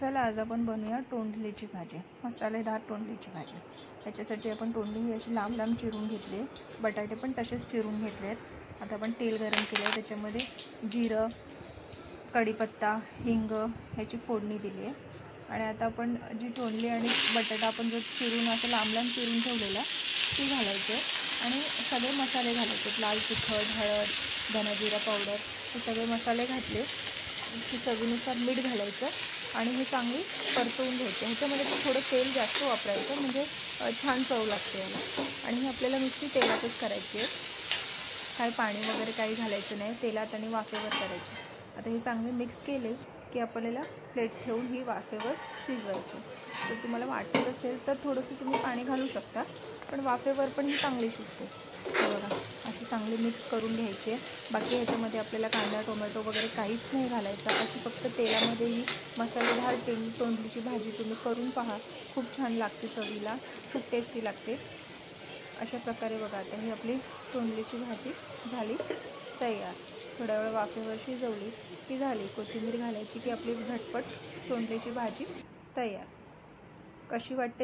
चला आज आपण बनवूया तोंडलीची भाजी, मसालेदार तोंडलीची भाजी। त्याच्यासाठी आपण तोंडली ही अशी लांब लांब चिरून घेतली, बटाटे पण तसेच चिरून घेतलेत। आता आपण तेल गरम केले, त्याच्यामध्ये जिरं, कढीपत्ता, हिंग ह्याची फोडणी दिली आहे। आणि आता आपण जी तोंडली आणि बटाटा आपण जो चिरून असं लांब लांब चिरून ठेवलेला ती घालायचे आणि सगळे मसाले घालायचे। लाल तिखट, हळद, धना जिरा पावडर हे सगळे मसाले घातले। चवीनुसार मीठ घालायचं आणि हे चांगली परतवून घ्यायचं। ह्याच्यामध्ये थोडं तेल जास्त वापरायचं म्हणजे छान चव लागते याला। आणि हे आपल्याला नुसती तेलातच करायची आहे, काय पाणी वगैरे काही घालायचं नाही, तेलात आणि वाफेवर करायची। आता हे चांगले मिक्स केले की आपल्याला प्लेट ठेवून ही वाफेवर शिजवायची। तर तुम्हाला वाटत असेल तर थोडंसं तुम्ही पाणी घालू शकता, पण वाफेवर पण ही चांगली शिजते। बघा अशी चांगली मिक्स करून घ्यायची आहे। बाकी ह्याच्यामध्ये आपल्याला कांदा टोमॅटो वगैरे काहीच नाही घालायचं, अशी फक्त तेलामध्ये ही मसालेदार तोंडलीची भाजी तुम्ही करून पहा, खूप छान लागते, चवीला खूप टेस्टी लागते। अशा प्रकारे बघा आता ही आपली तोंडलीची भाजी झाली तयार। थोड्या वेळ वाफेवर शिजवली की झाली, कोथिंबीर घालायची की आपली झटपट तोंडलीची भाजी तयार। कशी वाटते